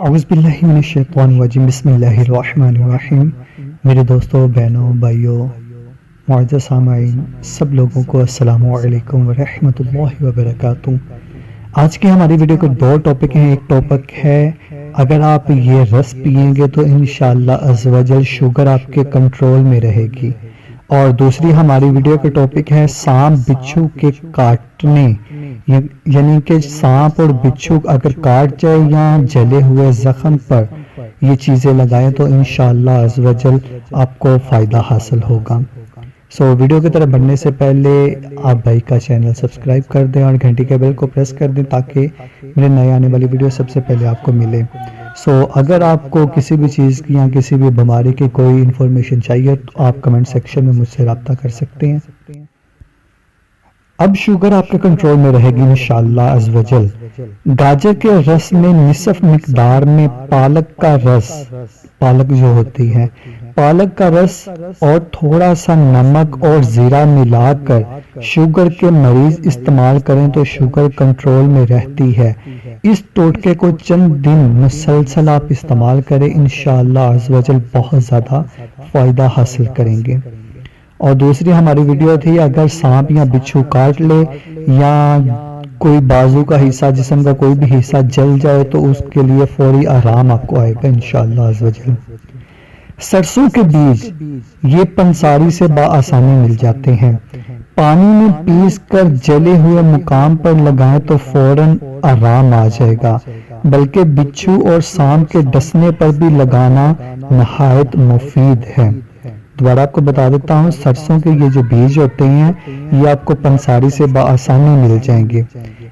اعوذ باللہ من الشیطان الرجیم بسم اللہ الرحمن الرحیم۔ میرے دوستوں، بہنوں، بھائیوں، معزز سامعین، سب لوگوں کو السلام علیکم ورحمۃ اللہ وبرکاتہ۔ آج کی ہماری ویڈیو کے دو ٹاپک ہیں۔ ایک ٹاپک ہے اگر آپ یہ رس پئیں گے تو انشاءاللہ عز و جل شوگر آپ کے کنٹرول میں رہے گی، اور دوسری ہماری ویڈیو کے ٹاپک ہے سانپ بچھو کے کاٹنے، یعنی کہ سانپ اور بچھو اگر کاٹ جائے یا جلے ہوئے زخم پر یہ چیزیں لگائیں تو انشاءاللہ عز و جل آپ کو فائدہ حاصل ہوگا۔ ویڈیو کی طرف بڑھنے سے پہلے آپ بھائی کا چینل سبسکرائب کر دیں اور گھنٹی کے بیل کو پریس کر دیں تاکہ میرے نئے آنے والی ویڈیو سب سے پہلے آپ کو ملے۔ اگر آپ کو کسی بھی چیز کی یا کسی بھی بیماری کی کوئی انفارمیشن چاہیے تو آپ کمنٹ سیکشن میں مجھ سے رابطہ کر سکتے ہیں۔ اب شوگر آپ کے کنٹرول میں رہے گی انشاءاللہ عز و جل۔ گاجر کے رس میں نصف مقدار میں پالک کا رس، پالک جو ہوتی ہے، پالک کا رس اور تھوڑا سا نمک اور زیرہ ملا کر شوگر کے مریض استعمال کریں تو شوگر کنٹرول میں رہتی ہے۔ اس ٹوٹکے کو چند دن مسلسل آپ استعمال کریں، انشاءاللہ عز و جل بہت زیادہ فائدہ حاصل کریں گے۔ اور دوسری ہماری ویڈیو تھی اگر سانپ یا بچھو کاٹ لے یا کوئی بازو کا حصہ، جسم کا کوئی بھی حصہ جل جائے تو اس کے لیے فوری آرام آپ کو آئے گا انشاءاللہ عز و جل۔ سرسوں کے بیج یہ پنساری سے بآسانی مل جاتے ہیں، پانی میں پیس کر جلے ہوئے مقام پر لگائیں تو فوراً آرام آ جائے گا، بلکہ بچھو اور سانپ کے ڈسنے پر بھی لگانا نہایت مفید ہے۔ دوبارہ آپ کو بتا دیتا ہوں، سرسوں کے یہ جو بیج ہوتے ہیں یہ آپ کو پنساری سے بآسانی مل جائیں گے۔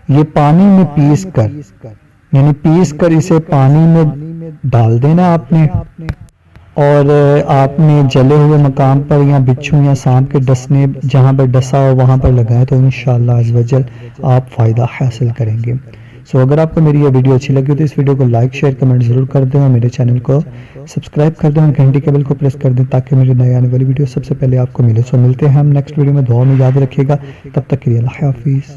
یہ پانی میں پیس کر اسے پانی میں ڈال دینا آپ نے، اور آپ نے جلے ہوئے مقام پر یا بچھو یا سانپ کے ڈسنے جہاں پر ڈسا ہو وہاں پر لگائیں تو انشاءاللہ عز و جل آپ فائدہ حاصل کریں گے۔ اگر آپ کو میری یہ ویڈیو اچھی لگی تو اس ویڈیو کو لائک، شیئر، کمنٹ ضرور کر دیں اور میرے چینل کو سبسکرائب کر دیں اور گھنٹی کے بیل کو پریس کر دیں تاکہ میرے نئے آنے والی ویڈیو سب سے پہلے آپ کو ملے۔ ملتے ہیں ہم نیکسٹ ویڈیو میں، دعا میں یاد رکھیے گا، تب تک کے لیے اللہ حافظ۔